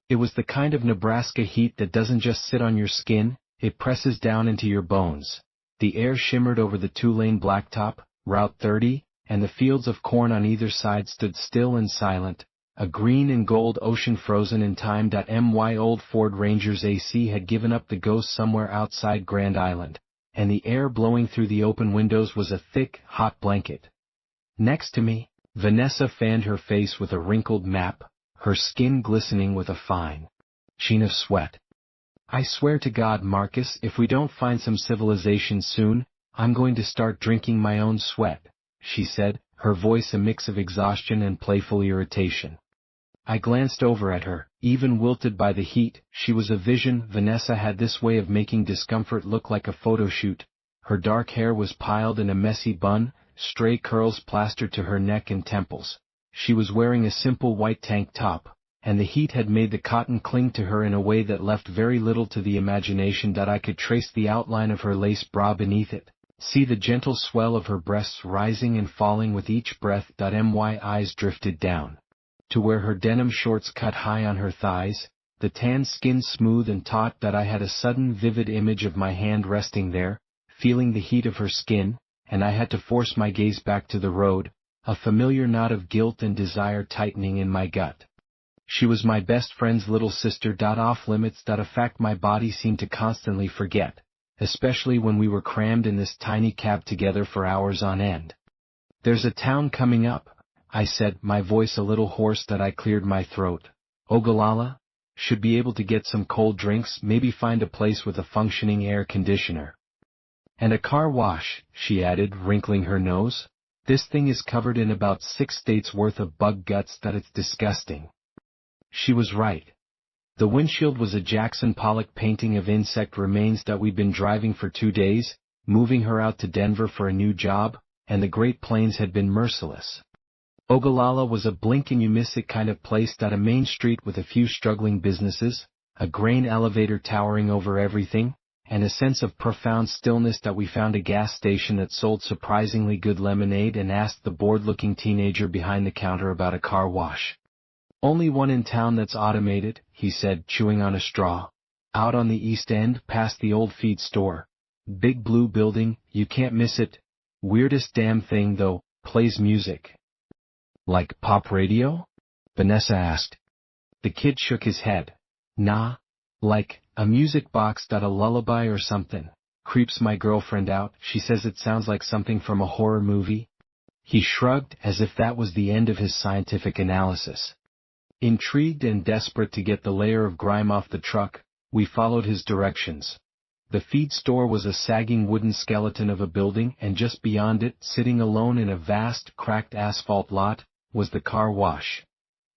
It was the kind of Nebraska heat that doesn't just sit on your skin, it presses down into your bones. The air shimmered over the two-lane blacktop, Route 30, and the fields of corn on either side stood still and silent, a green and gold ocean frozen in time. My old Ford Ranger's AC had given up the ghost somewhere outside Grand Island, and the air blowing through the open windows was a thick, hot blanket. Next to me, Vanessa fanned her face with a wrinkled map, her skin glistening with a fine sheen of sweat. "I swear to God, Marcus, if we don't find some civilization soon, I'm going to start drinking my own sweat," she said, her voice a mix of exhaustion and playful irritation. I glanced over at her. Even wilted by the heat, she was a vision. Vanessa had this way of making discomfort look like a photo shoot. Her dark hair was piled in a messy bun, stray curls plastered to her neck and temples. She was wearing a simple white tank top, and the heat had made the cotton cling to her in a way that left very little to the imagination. I could trace the outline of her lace bra beneath it, see the gentle swell of her breasts rising and falling with each breath. My eyes drifted down to where her denim shorts cut high on her thighs, the tan skin smooth and taut. I had a sudden vivid image of my hand resting there, feeling the heat of her skin, and I had to force my gaze back to the road, a familiar knot of guilt and desire tightening in my gut. She was my best friend's little sister. Off limits. A fact my body seemed to constantly forget, especially when we were crammed in this tiny cab together for hours on end. "There's a town coming up," I said, my voice a little hoarse. I cleared my throat. "Ogallala? Should be able to get some cold drinks, maybe find a place with a functioning air conditioner. And a car wash," she added, wrinkling her nose. "This thing is covered in about 6 states worth of bug guts. It's disgusting." She was right. The windshield was a Jackson Pollock painting of insect remains. We'd been driving for 2 days, moving her out to Denver for a new job, and the Great Plains had been merciless. Ogallala was a blink-and-you-miss-it kind of place. A main street with a few struggling businesses, a grain elevator towering over everything, and a sense of profound stillness. We found a gas station that sold surprisingly good lemonade and asked the bored-looking teenager behind the counter about a car wash. "Only one in town that's automated," he said, chewing on a straw. "Out on the East End, past the old feed store. Big blue building, you can't miss it. Weirdest damn thing though, plays music." "Like pop radio?" Vanessa asked. The kid shook his head. "Nah. Like a music box. A lullaby or something. Creeps my girlfriend out. She says it sounds like something from a horror movie." He shrugged as if that was the end of his scientific analysis. Intrigued and desperate to get the layer of grime off the truck, we followed his directions. The feed store was a sagging wooden skeleton of a building, and just beyond it, sitting alone in a vast, cracked asphalt lot, was the car wash.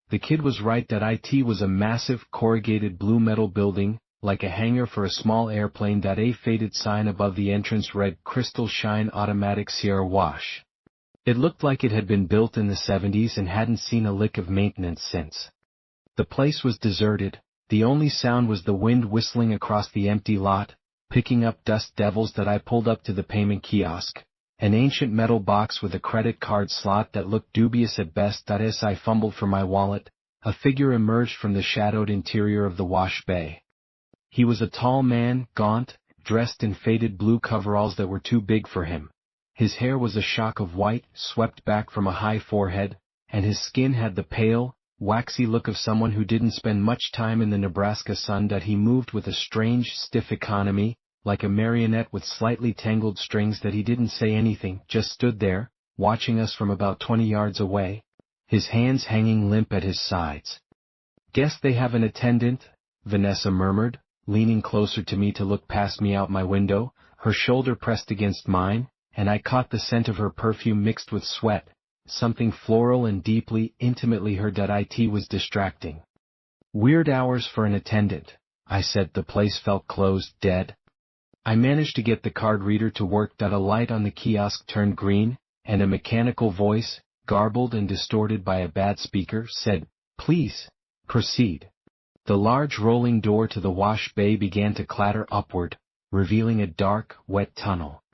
The kid was right. It was a massive, corrugated blue metal building, like a hangar for a small airplane. A faded sign above the entrance read "Crystal Shine Automatic Sierra Wash." It looked like it had been built in the 70s and hadn't seen a lick of maintenance since. The place was deserted. The only sound was the wind whistling across the empty lot, picking up dust devils. I pulled up to the payment kiosk, an ancient metal box with a credit card slot that looked dubious at best. As I fumbled for my wallet, a figure emerged from the shadowed interior of the wash bay. He was a tall man, gaunt, dressed in faded blue coveralls that were too big for him. His hair was a shock of white, swept back from a high forehead, and his skin had the pale, waxy look of someone who didn't spend much time in the Nebraska sun. He moved with a strange, stiff economy, like a marionette with slightly tangled strings. He didn't say anything, just stood there, watching us from about 20 yards away, his hands hanging limp at his sides. "Guess they have an attendant," Vanessa murmured, leaning closer to me to look past me out my window, her shoulder pressed against mine, and I caught the scent of her perfume mixed with sweat, something floral and deeply, intimately her. It was distracting. "Weird hours for an attendant," I said. The place felt closed, dead. I managed to get the card reader to work. A light on the kiosk turned green, and a mechanical voice, garbled and distorted by a bad speaker, said, "Please, proceed." The large rolling door to the wash bay began to clatter upward, revealing a dark, wet tunnel.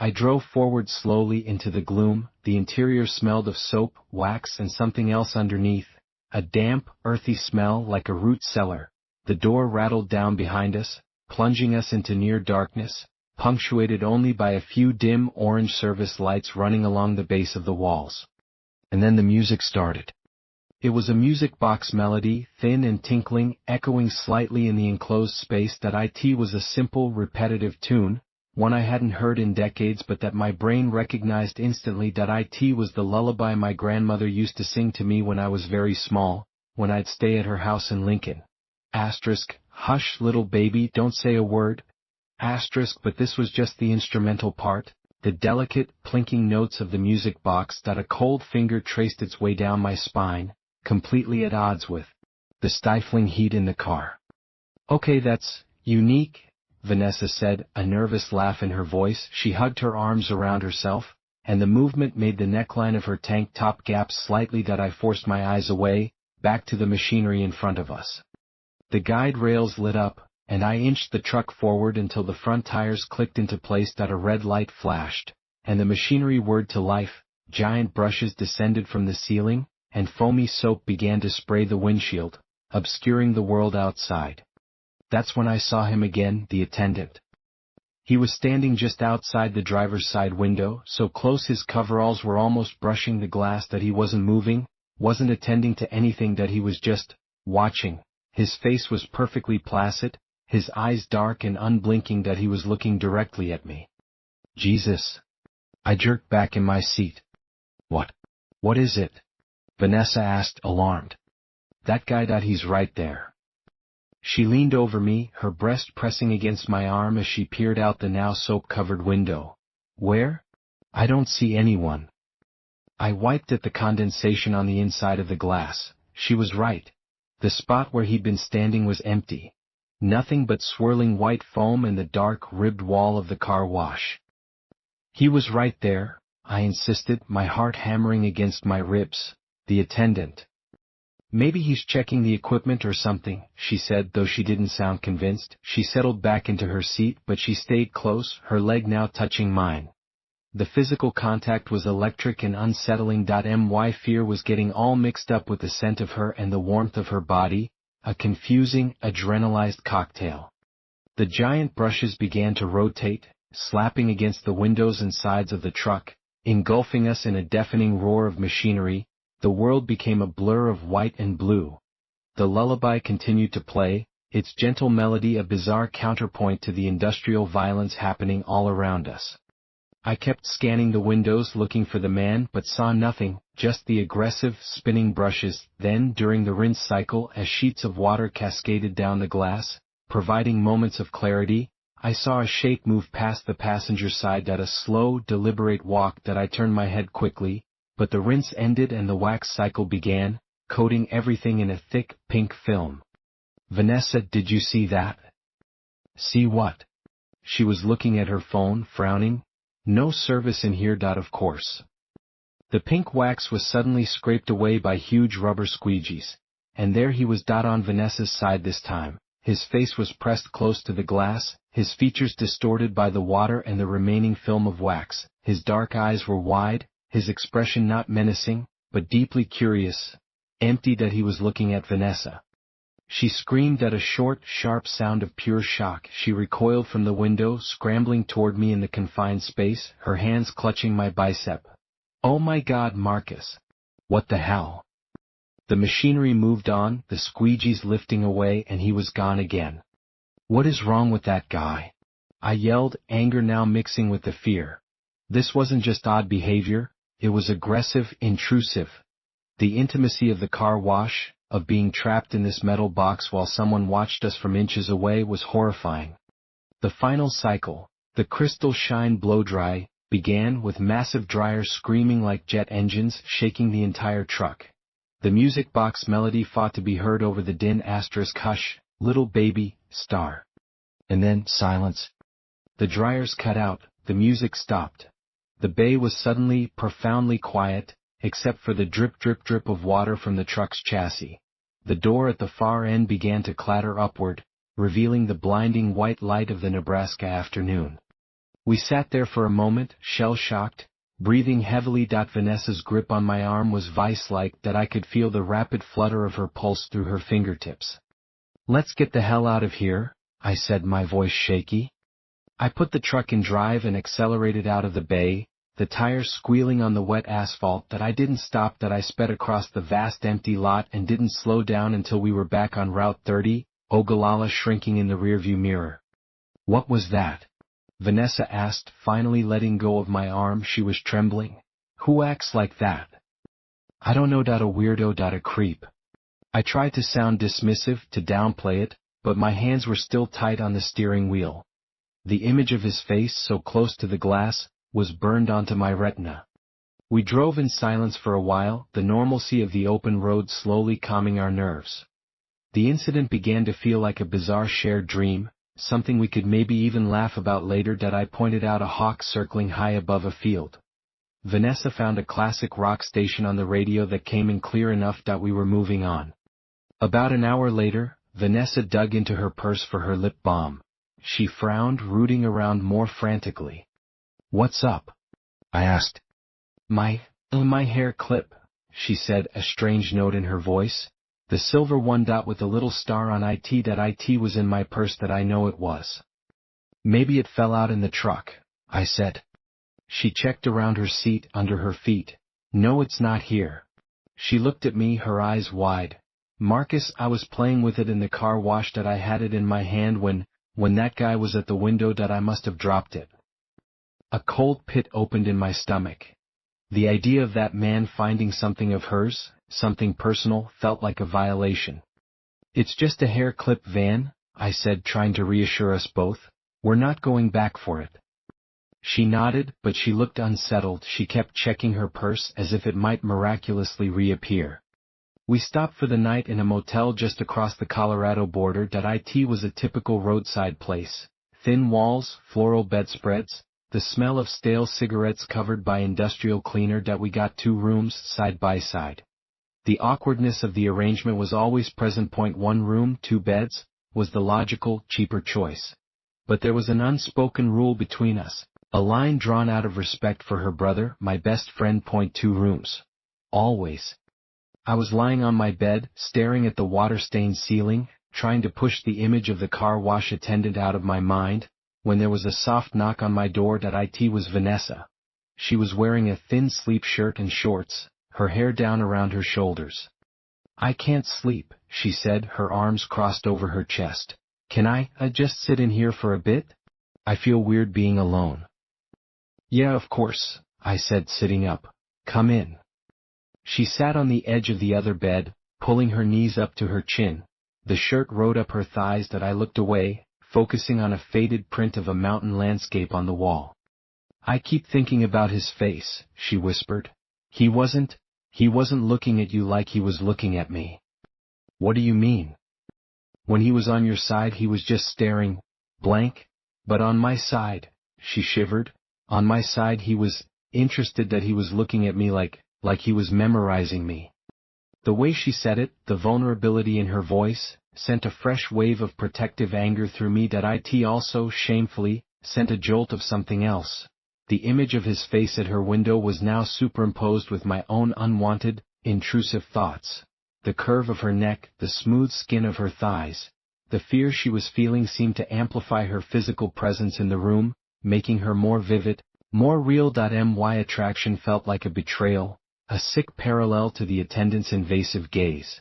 I drove forward slowly into the gloom. The interior smelled of soap, wax, and something else underneath, a damp, earthy smell like a root cellar. The door rattled down behind us, plunging us into near darkness, punctuated only by a few dim orange service lights running along the base of the walls. And then the music started. It was a music box melody, thin and tinkling, echoing slightly in the enclosed space. That it was a simple, repetitive tune, one I hadn't heard in decades but that my brain recognized instantly. That it was the lullaby my grandmother used to sing to me when I was very small, when I'd stay at her house in Lincoln. Hush little baby, don't say a word. But this was just the instrumental part, the delicate, plinking notes of the music box. That a cold finger traced its way down my spine, completely at odds with the stifling heat in the car. Okay, that's unique, Vanessa said, a nervous laugh in her voice. She hugged her arms around herself, and the movement made the neckline of her tank top gap slightly. That I forced my eyes away, back to the machinery in front of us. The guide rails lit up, and I inched the truck forward until the front tires clicked into place. That a red light flashed, and the machinery whirred to life. Giant brushes descended from the ceiling, and foamy soap began to spray the windshield, obscuring the world outside. That's when I saw him again, the attendant. He was standing just outside the driver's side window, so close his coveralls were almost brushing the glass. That he wasn't moving, wasn't attending to anything. That he was just watching. His face was perfectly placid, his eyes dark and unblinking. That he was looking directly at me. Jesus! I jerked back in my seat. What is it? Vanessa asked, alarmed. That guy. He's right there. She leaned over me, her breast pressing against my arm as she peered out the now soap-covered window. Where? I don't see anyone. I wiped at the condensation on the inside of the glass. She was right. The spot where he'd been standing was empty. Nothing but swirling white foam and the dark, ribbed wall of the car wash. He was right there, I insisted, my heart hammering against my ribs. The attendant. Maybe he's checking the equipment or something, she said, though she didn't sound convinced. She settled back into her seat, but she stayed close, her leg now touching mine. The physical contact was electric and unsettling. My fear was getting all mixed up with the scent of her and the warmth of her body, a confusing, adrenalized cocktail. The giant brushes began to rotate, slapping against the windows and sides of the truck, engulfing us in a deafening roar of machinery. The world became a blur of white and blue. The lullaby continued to play, its gentle melody a bizarre counterpoint to the industrial violence happening all around us. I kept scanning the windows looking for the man but saw nothing, just the aggressive, spinning brushes. Then, during the rinse cycle, as sheets of water cascaded down the glass, providing moments of clarity, I saw a shape move past the passenger side at a slow, deliberate walk. I turned my head quickly, but the rinse ended and the wax cycle began, coating everything in a thick, pink film. Vanessa, did you see that? See what? She was looking at her phone, frowning. No service in here. Of course. The pink wax was suddenly scraped away by huge rubber squeegees, and there he was. On Vanessa's side this time. His face was pressed close to the glass, his features distorted by the water and the remaining film of wax. His dark eyes were wide, his expression not menacing, but deeply curious, empty. He was looking at Vanessa. She screamed at a short, sharp sound of pure shock. She recoiled from the window, scrambling toward me in the confined space, her hands clutching my bicep. Oh my God, Marcus! What the hell? The machinery moved on, the squeegees lifting away, and he was gone again. What is wrong with that guy? I yelled, anger now mixing with the fear. This wasn't just odd behavior, it was aggressive, intrusive. The intimacy of the car wash, of being trapped in this metal box while someone watched us from inches away, was horrifying. The final cycle, the crystal shine blow-dry, began with massive dryers screaming like jet engines, shaking the entire truck. The music box melody fought to be heard over the din. Hush, little baby, star. And then, silence. The dryers cut out, the music stopped. The bay was suddenly, profoundly quiet, except for the drip drip drip of water from the truck's chassis. The door at the far end began to clatter upward, revealing the blinding white light of the Nebraska afternoon. We sat there for a moment, shell-shocked, breathing heavily. Vanessa's grip on my arm was vice-like that I could feel the rapid flutter of her pulse through her fingertips. "Let's get the hell out of here," I said, my voice shaky. I put the truck in drive and accelerated out of the bay, the tires squealing on the wet asphalt. I didn't stop. I sped across the vast empty lot and didn't slow down until we were back on Route 30, Ogallala shrinking in the rearview mirror. "What was that?" Vanessa asked, finally letting go of my arm. She was trembling. "Who acts like that?" "I don't know. A weirdo. A creep." I tried to sound dismissive, to downplay it, but my hands were still tight on the steering wheel. The image of his face, so close to the glass, was burned onto my retina. We drove in silence for a while, the normalcy of the open road slowly calming our nerves. The incident began to feel like a bizarre shared dream, something we could maybe even laugh about later. I pointed out a hawk circling high above a field. Vanessa found a classic rock station on the radio that came in clear enough. We were moving on. About an hour later, Vanessa dug into her purse for her lip balm. She frowned, rooting around more frantically. "What's up?" I asked. My hair clip," she said, a strange note in her voice. "The silver one. With a little star on it. It was in my purse. I know it was." "Maybe it fell out in the truck," I said. She checked around her seat, under her feet. "No, it's not here." She looked at me, her eyes wide. "Marcus, I was playing with it in the car wash. I had it in my hand when that guy was at the window. I must have dropped it." A cold pit opened in my stomach. The idea of that man finding something of hers, something personal, felt like a violation. "It's just a hair clip, Van," I said, trying to reassure us both. "We're not going back for it." She nodded, but she looked unsettled. She kept checking her purse as if it might miraculously reappear. We stopped for the night in a motel just across the Colorado border. It was a typical roadside place. Thin walls, floral bedspreads, the smell of stale cigarettes covered by industrial cleaner. We got 2 rooms, side by side. The awkwardness of the arrangement was always present. 1 room, 2 beds, was the logical, cheaper choice. But there was an unspoken rule between us, a line drawn out of respect for her brother, my best friend. 2 rooms. Always. I was lying on my bed, staring at the water-stained ceiling, trying to push the image of the car wash attendant out of my mind, when there was a soft knock on my door. It was Vanessa. She was wearing a thin sleep shirt and shorts, her hair down around her shoulders. "I can't sleep," she said, her arms crossed over her chest. "Can I just sit in here for a bit? I feel weird being alone." "Yeah, of course," I said, sitting up. "Come in." She sat on the edge of the other bed, pulling her knees up to her chin. The shirt rode up her thighs. I looked away, focusing on a faded print of a mountain landscape on the wall. "I keep thinking about his face," she whispered. He wasn't looking at you like he was looking at me." "What do you mean?" "When he was on your side he was just staring, blank. But on my side," she shivered, "on my side he was interested. He was looking at me like he was memorizing me." The way she said it, the vulnerability in her voice, sent a fresh wave of protective anger through me. It also, shamefully, sent a jolt of something else. The image of his face at her window was now superimposed with my own unwanted, intrusive thoughts. The curve of her neck, the smooth skin of her thighs. The fear she was feeling seemed to amplify her physical presence in the room, making her more vivid, more real. My attraction felt like a betrayal, a sick parallel to the attendant's invasive gaze.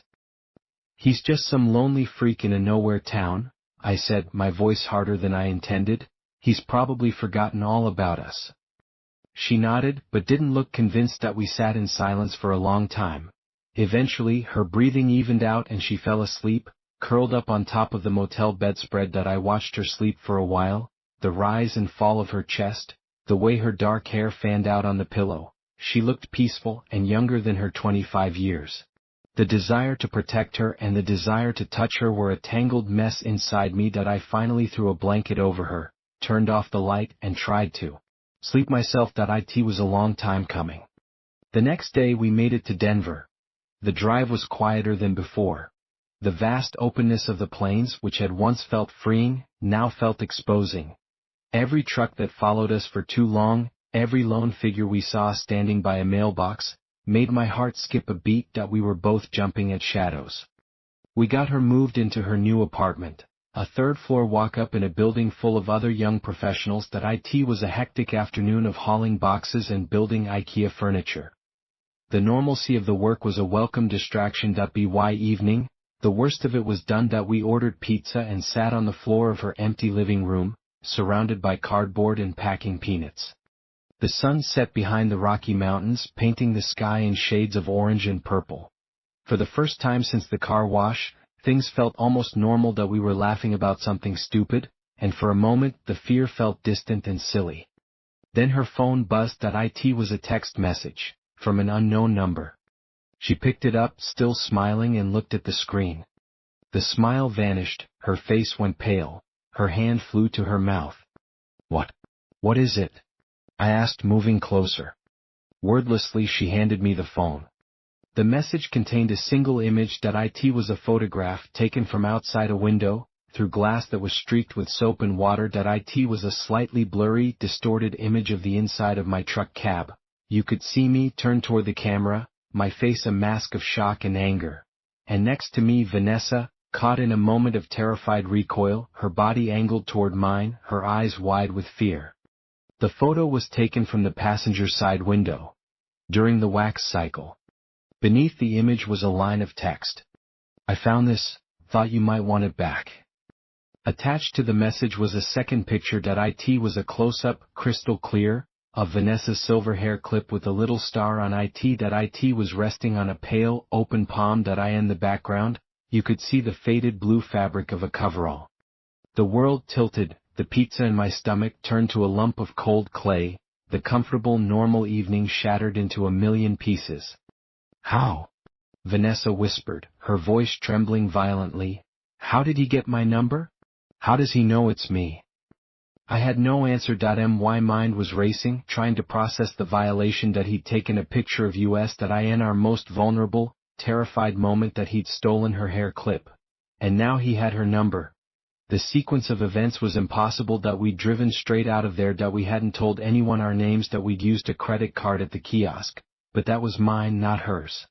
"He's just some lonely freak in a nowhere town," I said, my voice harder than I intended. "He's probably forgotten all about us." She nodded, but didn't look convinced. We sat in silence for a long time. Eventually, her breathing evened out and she fell asleep, curled up on top of the motel bedspread. I watched her sleep for a while, the rise and fall of her chest, the way her dark hair fanned out on the pillow. She looked peaceful and younger than her 25 years. The desire to protect her and the desire to touch her were a tangled mess inside me. I finally threw a blanket over her, turned off the light, and tried to sleep myself. It was a long time coming. The next day we made it to Denver. The drive was quieter than before. The vast openness of the plains, which had once felt freeing, now felt exposing. Every truck that followed us for too long, every lone figure we saw standing by a mailbox, made my heart skip a beat that we were both jumping at shadows. We got her moved into her new apartment, a third-floor walk-up in a building full of other young professionals. That it was a hectic afternoon of hauling boxes and building IKEA furniture. The normalcy of the work was a welcome distraction. By evening, the worst of it was done. That we ordered pizza and sat on the floor of her empty living room, surrounded by cardboard and packing peanuts. The sun set behind the Rocky Mountains, painting the sky in shades of orange and purple. For the first time since the car wash, things felt almost normal. That we were laughing about something stupid, and for a moment the fear felt distant and silly. Then her phone buzzed. It was a text message, from an unknown number. She picked it up, still smiling, and looked at the screen. The smile vanished, her face went pale, her hand flew to her mouth. What is it? I asked, moving closer. Wordlessly she handed me the phone. The message contained a single image. It was a photograph taken from outside a window, through glass that was streaked with soap and water. It was a slightly blurry, distorted image of the inside of my truck cab. You could see me turn toward the camera, my face a mask of shock and anger. And next to me Vanessa, caught in a moment of terrified recoil, her body angled toward mine, her eyes wide with fear. The photo was taken from the passenger side window, during the wax cycle. Beneath the image was a line of text. I found this, thought you might want it back. Attached to the message was a second picture. It was a close-up, crystal clear, of Vanessa's silver hair clip with a little star on it. It was resting on a pale, open palm. In the background, you could see the faded blue fabric of a coverall. The world tilted, the pizza in my stomach turned to a lump of cold clay, the comfortable, normal evening shattered into a million pieces. How? Vanessa whispered, her voice trembling violently. How did he get my number? How does he know it's me? I had no answer. My mind was racing, trying to process the violation. That he'd taken a picture of us. In our most vulnerable, terrified moment. That he'd stolen her hair clip. And now he had her number. The sequence of events was impossible. We'd driven straight out of there. We hadn't told anyone our names. We'd used a credit card at the kiosk. But that was mine, not hers.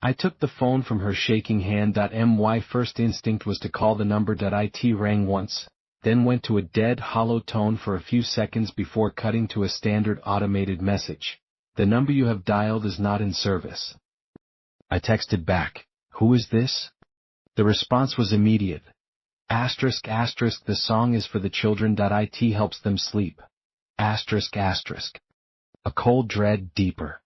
I took the phone from her shaking hand. My first instinct was to call the number. It rang once, then went to a dead, hollow tone for a few seconds before cutting to a standard automated message. The number you have dialed is not in service. I texted back, who is this? The response was immediate. Asterisk asterisk, the song is for the children. It helps them sleep. Asterisk asterisk. A cold dread deeper.